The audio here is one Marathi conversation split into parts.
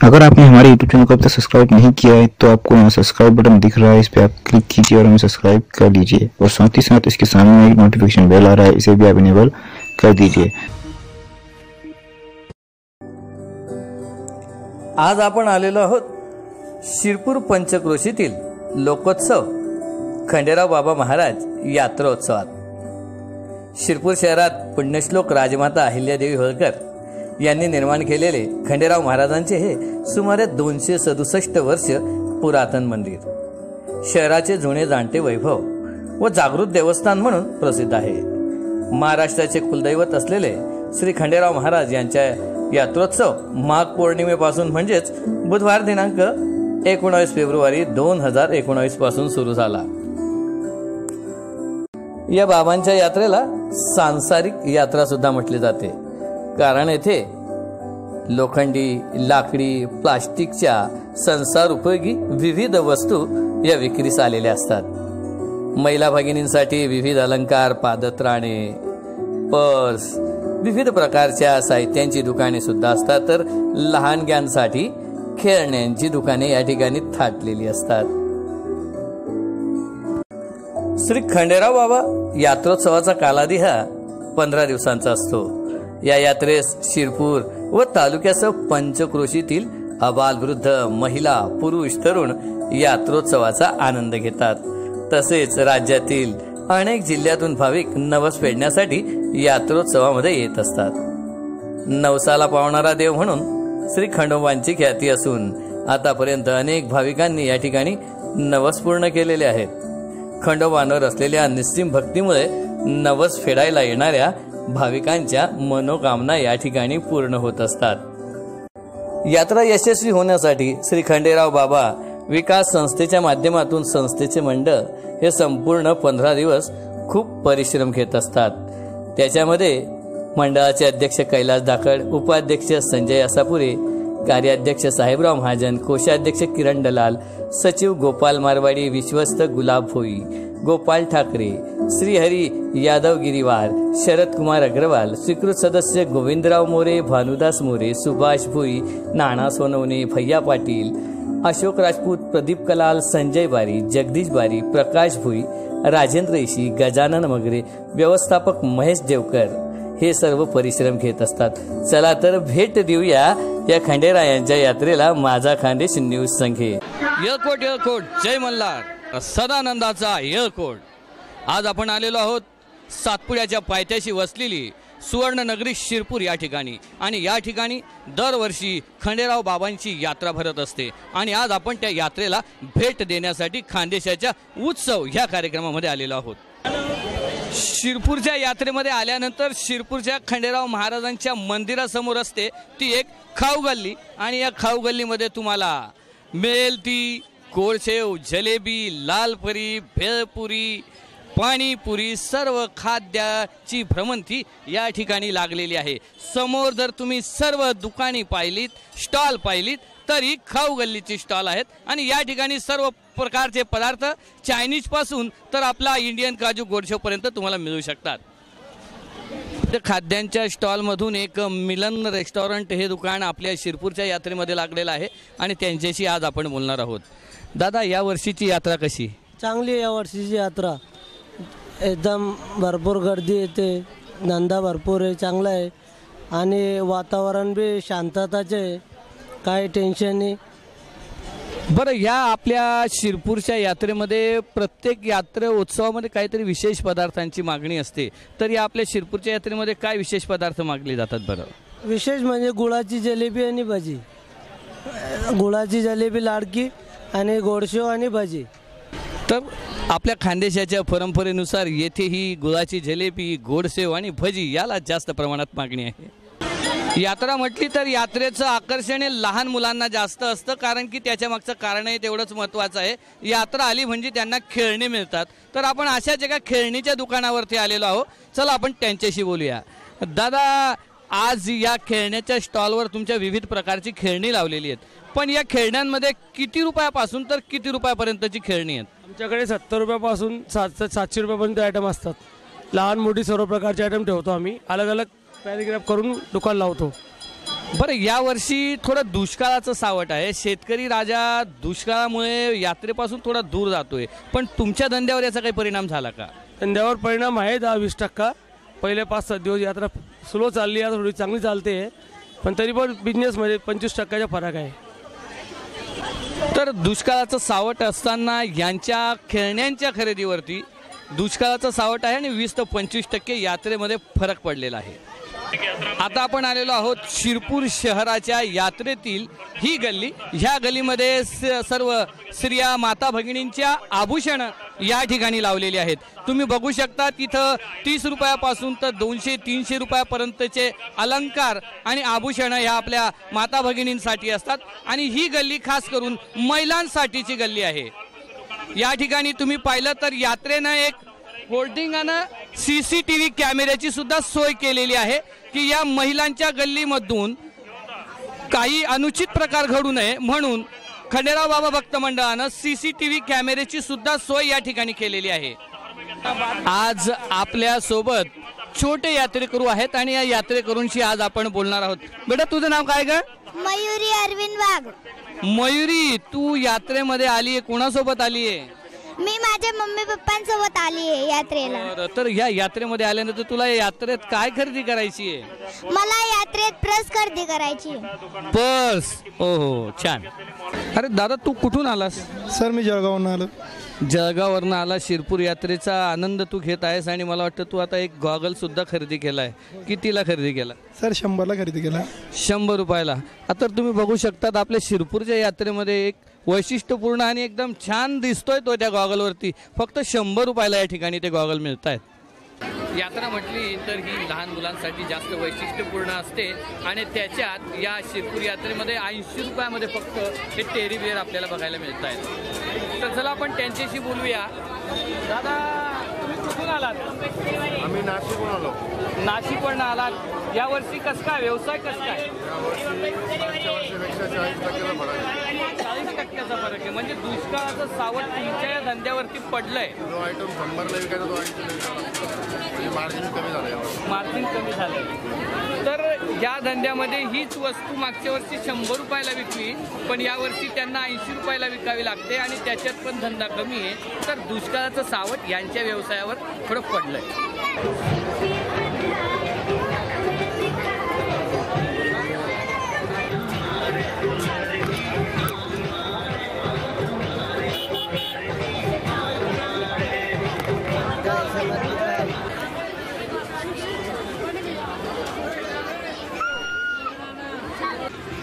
अगर आपने हमारे YouTube चैनल को अब तक सब्सक्राइब नहीं किया है तो आपको यहाँ सब्सक्राइब बटन दिख रहा है, इस पर आप क्लिक कीजिए और हमें सब्सक्राइब कर लीजिए। और साथ ही साथ इसके सामने एक नोटिफिकेशन बेल आ रहा है, इसे भी आप इनेबल कर दीजिए। आज आपण आलेलो आहोत शिरपूर पंचक्रोशीतील लोकोत्सव खंडेराव बाबा महाराज यात्रोत्सवात। शिरपूर शहरात पुण्यश्लोक राजमाता अहिल्यादेवी होळकर यांनी निर्माण केलेले खंडेराव महाराजांचे हे सुमारे 267 वर्ष पुरातन मंदिर शहराचे जुने जाणते वैभव व जागृत देवस्थान म्हणून प्रसिद्ध आहे। महाराष्ट्राचे कुलदैवत असलेले श्री खंडेराव महाराज यांच्या यात्रोत्सव माघ पौर्णिमेपासून म्हणजेच बुधवार दिनांक 19 फेब्रुवारी 2019 पासून सुरू झाला। या बाबांच्या यात्रेला सांसारिक यात्रा सुद्धा म्हटले जाते, कारण येथे लोखंडी, लाकडी, प्लास्टिकच्या संसार उपयोगी विविध वस्तू या विक्रीस आलेल्या असतात। महिला भगिनींसाठी विविध अलंकार, पादत्राणे, पर्स, विविध प्रकारच्या साहित्यांची दुकाने सुद्धा असतात, तर लहानग्यांसाठी खेळण्यांची दुकाने या ठिकाणी थाटलेली असतात। श्री खंडेराव बाबा यात्रोत्सवाचा कालावधी हा 15 दिवसांचा असतो। या यात्रेस शिरपूर व तालुक्यासह पंचक्रोशीतील अबालवृद्ध, महिला, पुरुष, तरुण यात्रोत्सवाचा आनंद घेतात। तसेच राज्यातील अनेक जिल्ह्यातून भाविक नवस फेडण्यासाठी यात्रोत्सवामध्ये येत असतात। नवसाला पावणारा देव म्हणून श्री खंडोबांची ख्याती असून आतापर्यंत अनेक भाविकांनी या ठिकाणी नवस पूर्ण केलेले आहेत। खंडोबांवर असलेल्या निस्सीम भक्तीमुळे नवस फेडायला येणाऱ्या भाविकांच्या मनोकामना या ठिकाणी पूर्ण होत असतात। यात्रा यशस्वी होण्यासाठी श्री खंडेराव बाबा विकास संस्थेच्या माध्यमातून संस्थेचे मंडळ हे संपूर्ण 15 दिवस खूप परिश्रम घेत असतात। त्याच्यामध्ये मंडळाचे अध्यक्ष कैलास धाकड, उपाध्यक्ष संजय असापुरे, कार्याध्यक्ष साहेबराव महाजन, कोषाध्यक्ष किरण दलाल, सचिव गोपाल मारवाडी, विश्वस्त गुलाब भोई, गोपाल ठाकरे, श्रीहरी यादव गिरीवार, शरद कुमार अग्रवाल, स्वीकृत सदस्य गोविंदराव मोरे, भानुदास मोरे, सुभाष भुई, नाना सोनवणे, भैया पाटील, अशोक राजपूत, प्रदीप कलाल, संजय बारी, जगदीश बारी, प्रकाश भुई, राजेंद्र ईशी, गजानन मगरे, व्यवस्थापक महेश देवकर हे सर्व परिश्रम घेत असतात। चला तर भेट देऊया या खंडेरायांच्या यात्रेला माझा खानदेश न्यूज संघे। येळकोट येळकोट जय मल्हार, सदानंदाचा येळकोट। आज आपण आलेलो आहोत सातपुड्याच्या पायथ्याशी वसलेली सुवर्ण नगरी शिरपूर या ठिकाणी, आणि या ठिकाणी दरवर्षी खंडेराव बाबांची यात्रा भरत असते, आणि आज आपण त्या यात्रेला भेट देण्यासाठी खानदेशाच्या उत्सव ह्या कार्यक्रमामध्ये आलेलो आहोत। शिरपूरच्या यात्रेमध्ये आल्यानंतर शिरपूरच्या खंडेराव महाराजांच्या मंदिरासमोर असते ती एक खाऊ गल्ली, आणि या खाऊ गल्लीमध्ये तुम्हाला मिळेल ती गोडशेव, जलेबी, लालपरी, भेळपुरी, पाणीपुरी, सर्व खाद्याची भ्रमंती या ठिकाणी लागलेली आहे। समोर जर तुम्ही सर्व दुकाने पाहिलीत, स्टॉल पाहिलीत, तरी खाऊ गल्लीची स्टॉल आहेत, आणि या ठिकाणी सर्व प्रकारचे पदार्थ चायनीज पासून तर आपला इंडियन काजू गोडशेवपर्यंत तुम्हाला मिळू शकतात। खाद्यांच्या स्टॉलमधून एक मिलन रेस्टॉरंट हे दुकान आपल्या शिरपूरच्या यात्रेमध्ये लागलेलं आहे, आणि त्यांच्याशी आज आपण बोलणार आहोत। दादा, या वर्षीची यात्रा कशी? चांगली आहे या वर्षीची यात्रा, एकदम भरपूर गर्दी येते, धंदा भरपूर आहे, चांगला आहे, आणि वातावरण बी शांतताचे आहे, काही टेन्शन नाही। बरं, या आपल्या शिरपूरच्या यात्रेमध्ये प्रत्येक यात्रा उत्सवामध्ये काहीतरी विशेष पदार्थांची मागणी असते, तर या आपल्या शिरपूरच्या यात्रेमध्ये काय विशेष पदार्थ मागले जातात? बरं, विशेष म्हणजे गुळाची जलेबी आणि भजी, गुळाची जलेबी लाडकी, आणि गोडशेव आणि भजी। तर आपल्या खानदेशाच्या परंपरेनुसार येथे ही गुळाची जलेबी, गोडसेव आणि भजी याला जास्त प्रमाणात मागणी आहे। यात्रा म्हटली तर यात्रेचं आकर्षण हे लहान मुलांना जास्त असतं, कारण की त्याच्या मागचं कारणही तेवढंच महत्त्वाचं आहे। यात्रा आली म्हणजे त्यांना खेळणी मिळतात, तर आपण अशाच एका खेळणीच्या दुकानावरती आलेलो आहोत। चला आपण त्यांच्याशी बोलूया। दादा, आज या खेळण्याच्या स्टॉलवर तुमच्या विविध प्रकारची खेळणी लावलेली आहेत, पण या खेळण्यांमध्ये किती रुपयापासून तर किती रुपयापर्यंतची खेळणी आहेत? आमच्याकडे 70 रुपयापासून 700 रुपयापर्यंत आयटम असतात। लहान मोठी सर्व प्रकारचे आयटम ठेवतो आम्ही, अलग अलग पॅराग्राफ करून दुकान लावतो। बरं, यावर्षी थोडं दुष्काळाचं सावट आहे. शेतकरी राजा दुष्काळामुळे यात्रेपासून थोडा दूर जातोय, पण तुमच्या धंद्यावर याचा काही परिणाम झाला का? धंद्यावर परिणाम आहे 10-20%. पहिले 5-7 दिवस यात्रा स्लो चालली, आता थोडी चांगली चालते, पण तरी पण बिझनेसमध्ये 25%चा फरक आहे. तर दुष्काळाचं सावट असताना यांच्या खेळण्यांच्या खरेदीवरती दुष्काळाचं सावट आहे आणि 20 ते 25% यात्रेमध्ये फरक पडलेला आहे. आता आपण आलेलो आहोत शिरपूर शहराच्या यात्रेतील ही गल्ली. ह्या गल्लीमध्ये सर्व स्त्रिया माता भगिनींच्या आभूषण या ठिकाणी लावलेली आहेत. तुम्ही बघू शकता तिथं 30 रुपयापासून तर 200-300 रुपयापर्यंतचे अलंकार आणि आभूषण ह्या आपल्या माता भगिनींसाठी असतात आणि ही गल्ली खास करून महिलांसाठीची गल्ली आहे. या ठिकाणी तुम्ही पाहिलं तर यात्रेनं एक होल्डिंग आणि CCTV कॅमेऱ्याची सुद्धा सोय केलेली आहे की या महिलांच्या गल्लीमधून काही अनुचित प्रकार घडू नये म्हणून खंडेराव बाबा भक्त मंडळानं CCTV कॅमेऱ्याची सुद्धा सोय या ठिकाणी केलेली आहे. आज आपल्या सोबत छोटे यात्रेकरू आहेत आणि या यात्रेकरूंशी आज आपण बोलणार आहोत. बेटा, तुझं नाव काय ग? मयुरी अरविंद वाघ. मयुरी, तू यात्रेमध्ये आली आहे, कोणासोबत आली आहे? मी माझ्या मम्मी पप्पांसोबत आली आहे यात्रेला. बरं, तर ह्या यात्रेमध्ये आल्यानंतर तुला या यात्रेत काय खरेदी करायची आहे? मला यात्रेत पर्स खरेदी करायची आहे. पर्स? हो, छान. अरे दादा, तू कुठून आलास? सर मी जळगावहून आलो. जळगाववरून आला. शिरपूर यात्रेचा आनंद तू घेत आहेस आणि मला वाटतं तू आता एक गॉगल सुद्धा खरेदी केला आहे. कितीला खरेदी केला? सर 100ला खरेदी केला. 100 रुपयाला. आता तुम्ही बघू शकतात आपल्या शिरपूरच्या यात्रेमध्ये एक वैशिष्ट्यपूर्ण आणि एकदम छान दिसतोय तो त्या गॉगलवरती. फक्त 100 रुपयाला या ठिकाणी ते गॉगल मिळत आहेत. यात्रा म्हटली तर ही लहान मुलांसाठी जास्त वैशिष्ट्यपूर्ण असते आणि त्याच्यात या शिरपूर यात्रेमध्ये 80 रुपयामध्ये फक्त हे टेरी बिअर आपल्याला बघायला मिळत आहेत. तर चला आपण त्यांच्याशी बोलूया. दादा, तुम्ही कुठून आलात? आम्ही नाशिकहून आलो. नाशिकवरून आलात. यावर्षी कसं काय व्यवसाय कसं काय? वर्षीपेक्षा 40%ला फरक आहे. 40%चा फरक आहे. म्हणजे दुष्काळाचं सावट तुमच्या या धंद्यावरती पडलंय. जो आयटम 100ला विकायचा तो 80 मार्जिन कमी झालं. मार्जिन कमी झालं. तर या धंद्यामध्ये हीच वस्तू मागच्या वर्षी 100 रुपयाला विकली, पण यावर्षी त्यांना 80 रुपयाला विकावी लागते आणि त्याच्यात पण धंदा कमी आहे. तर दुष्काळाचं सावट यांच्या व्यवसायावर थोडं पडलंय.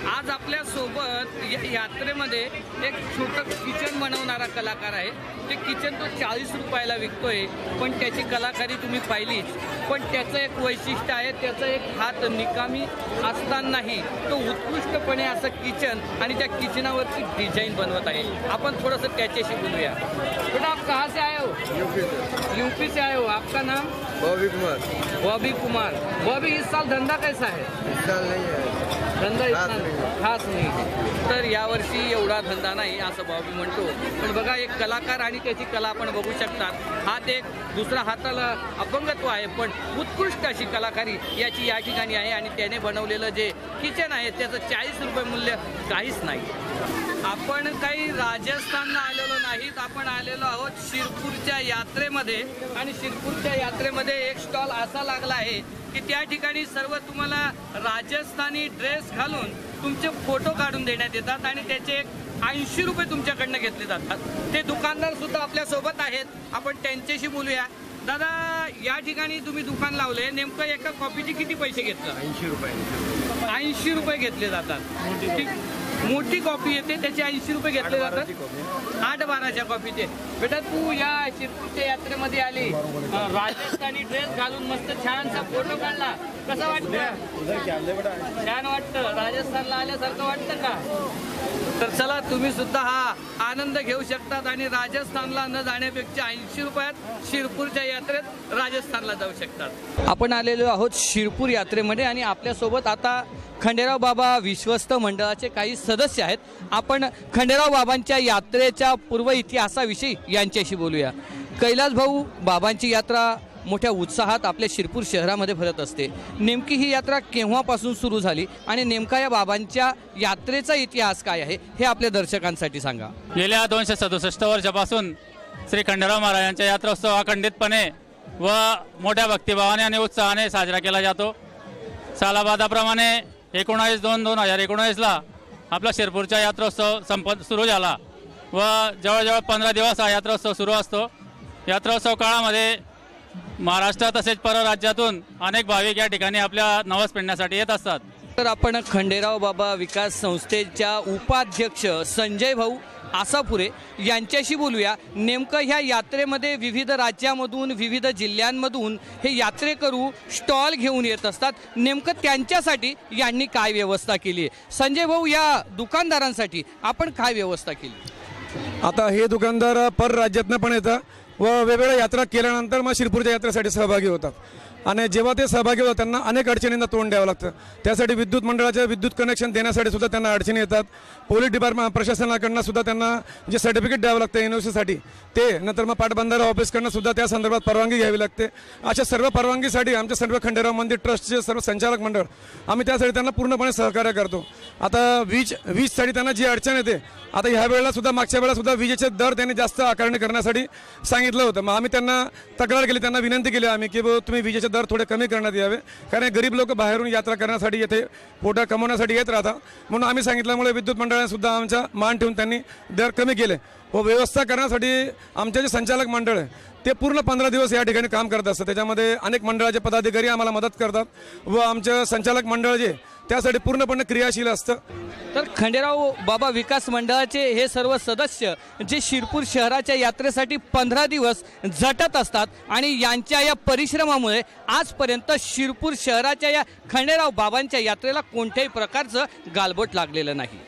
आज आपल्या सोबत या यात्रेमध्ये एक छोटं किचन बनवणारा कलाकार आहे. ते किचन तो 40 रुपयाला विकतोय, पण त्याची कलाकारी तुम्ही पाहिलीच. पण त्याचं एक वैशिष्ट्य आहे, त्याचा एक हात निकामी असतानाही तो उत्कृष्टपणे असं किचन आणि त्या किचनावरची डिझाईन बनवत आहे. आपण थोडंसं त्याच्याशी बोलूया. बेटा, आप कहाँ से आए हो? यूपी से आए हो. आपका नाम? बॉबी कुमार. बॉबी कुमार. बॉबी, इस साल धंदा कैसा है? इस साल नहीं है. धंदा इतना खास नाही. तर यावर्षी एवढा धंदा नाही असं बॉबी म्हणतो. पण बघा, एक कलाकार आणि त्याची कला आपण बघू शकतात. हात एक, दुसरा हाताला अपंगत्व आहे, पण उत्कृष्ट अशी कलाकारी याची या ठिकाणी आहे. आणि त्याने बनवलेलं जे किचन आहे त्याचं 40 रुपये मूल्य काहीच नाही. आपण काही राजस्थानला आलेलो नाहीत, आपण आलेलो आहोत शिरपूरच्या यात्रेमध्ये. आणि शिरपूरच्या यात्रेमध्ये एक स्टॉल असा लागला आहे की त्या ठिकाणी सर्व तुम्हाला राजस्थानी ड्रेस घालून तुमचे फोटो काढून देण्यात येतात आणि त्याचे 80 रुपये तुमच्याकडनं घेतले जातात. ते दुकानदार सुद्धा आपल्या सोबत आहेत. आपण त्यांच्याशी बोलूया. दादा, या ठिकाणी तुम्ही दुकान लावले, नेमकं एका कॉपीचे किती पैसे घेतलं? 80 रुपये. 80 रुपये घेतले जातात. मोठी कॉपी येते त्याचे 80 रुपये घेतले जातात. 8-12च्या कॉपीचे. बेटा, तू या शिरपूरच्या यात्रेमध्ये आली, राजस्थानी ड्रेस घालून मस्त छानसा फोटो काढला, कसं वाटतं? छान वाटतं. राजस्थानला आल्यासारखं वाटतं का? तर चला, तुम्ही सुद्धा हा आनंद घेऊ शकतात आणि राजस्थानला न जाण्यापेक्षा 80 रुपयात शिरपूरच्या यात्रेत राजस्थानला जाऊ शकतात. आपण आलेलो आहोत शिरपूर यात्रेमध्ये आणि आपल्यासोबत आता खंडेराव बाबा विश्वस्त मंडळाचे काही सदस्य आहेत. आपण खंडेराव बाबांच्या यात्रेच्या पूर्व इतिहासाविषयी यांच्याशी बोलूया. कैलास भाऊ, बाबांची यात्रा मोठ्या उत्साहात आपल्या शिरपूर शहरामध्ये भरत असते. नेमकी ही यात्रा केव्हापासून सुरू झाली आणि नेमका या बाबांच्या यात्रेचा इतिहास काय आहे हे आपल्या दर्शकांसाठी सांगा. गेल्या 267 वर्षापासून श्री खंडेराव महाराजांच्या यात्रोत्सव अखंडितपणे व मोठ्या भक्तिभावाने आणि उत्साहाने साजरा केला जातो. सालाबादाप्रमाणे 19/2/2019ला आपला शिरपूरचा यात्रोत्सव सुरू झाला व जवळजवळ 15 दिवस हा यात्रोत्सव सुरू असतो. यात्रोत्सव काळामध्ये महाराष्ट्र तसेच परराज्यातून अनेक भाविक या ठिकाणी आपल्या नवस पेडण्यासाठी येत असतात. तर आपण खंडेराव बाबा विकास संस्थेच्या उपाध्यक्ष संजय भाऊ आसापुरे यांच्याशी बोलूया. नेमकं ह्या यात्रेमध्ये विविध राज्यामधून विविध जिल्ह्यांमधून हे यात्रेकरू स्टॉल घेऊन येत असतात. नेमकं त्यांच्यासाठी यांनी काय व्यवस्था केली आहे? संजय भाऊ, या दुकानदारांसाठी आपण काय व्यवस्था केली? आता हे दुकानदार परराज्यातनं पण येतात व वेगवेगळ्या यात्रा केल्यानंतर मग शिरपूरच्या यात्रेसाठी सहभागी होतात आणि जेव्हा ते सहभागी होतात त्यांना अनेक अडचणींना तोंड द्यावं लागतं. त्यासाठी विद्युत मंडळाच्या विद्युत कनेक्शन देण्यासाठी सुद्धा त्यांना अडचणी येतात. पोलीस डिपार्टमेंट प्रशासनाकडनं सुद्धा त्यांना जे सर्टिफिकेट द्यावं लागतं एनओसीसाठी ते, नंतर मग पाटबंधारा ऑफिसकडनं सुद्धा त्या संदर्भात परवानगी घ्यावी लागते. अशा सर्व परवानगीसाठी आमच्या सर्व खंडेराव मंदिर ट्रस्टचे सर्व संचालक मंडळ आम्ही त्यासाठी त्यांना पूर्णपणे सहकार्य करतो. आता वीजसाठी त्यांना जी अडचण येते, आता ह्या वेळेला सुद्धा मागच्या वेळेला सुद्धा विजेचे दर त्यांनी जास्त आकारणी करण्यासाठी सांगितलं होतं. मग आम्ही त्यांना तक्रार केली, त्यांना विनंती केली आम्ही की तुम्ही विजेचे दर थोडे कमी करण्यात यावे, कारण गरीब लोक बाहेरून यात्रा करण्यासाठी येथे पोटा कमवण्यासाठी येत राहतात. म्हणून आम्ही सांगितल्यामुळे विद्युत मंडळाने सुद्धा आमचा मान ठेवून त्यांनी दर कमी केले व व्यवस्था करण्यासाठी आमचे जे संचालक मंडळ आहे ते पूर्ण 15 दिवस या ठिकाणी काम करत असतं. त्याच्यामध्ये अनेक मंडळाचे पदाधिकारी आम्हाला मदत करतात व आमचं संचालक मंडळ जे त्यासाठी पूर्णपणे क्रियाशील असतं. तर खंडेराव बाबा विकास मंडळाचे हे सर्व सदस्य जे शिरपूर शहराच्या यात्रेसाठी 15 दिवस झटत असतात आणि यांच्या या परिश्रमामुळे आजपर्यंत शिरपूर शहराच्या या खंडेराव बाबांच्या यात्रेला कोणत्याही प्रकारचं गालबोट लागलेलं नाही.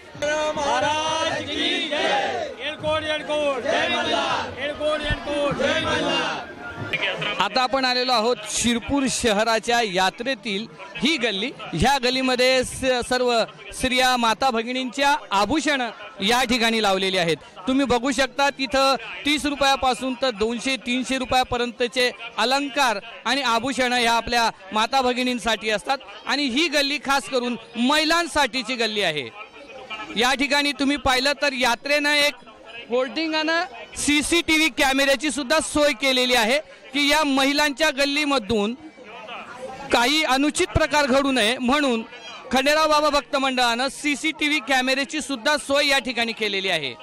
आता आपण आलेलो आहोत शिरपूर शहराच्या यात्रेतील ही गल्ली. ह्या गल्लीमध्ये सर्व स्त्रिया माता भगिनींच्या आभूषण या ठिकाणी लावलेली आहेत. तुम्ही बघू शकता तिथं 30 रुपयापासून तर 200-300 रुपयापर्यंतचे अलंकार आणि आभूषण ह्या आपल्या माता भगिनींसाठी असतात आणि ही गल्ली खास करून महिलांसाठीची गल्ली आहे. या ठिकाणी तुम्ही पाहिलं तर यात्रेनं एक होल्डिंग आणि CCTV कॅमेऱ्याची सुद्धा सोय केलेली आहे की या महिलांच्या गल्लीमधून काही अनुचित प्रकार घडू नये म्हणून खंडेराव बाबा भक्त मंडळानं CCTV कॅमेऱ्याची सुद्धा सोय या ठिकाणी केलेली आहे.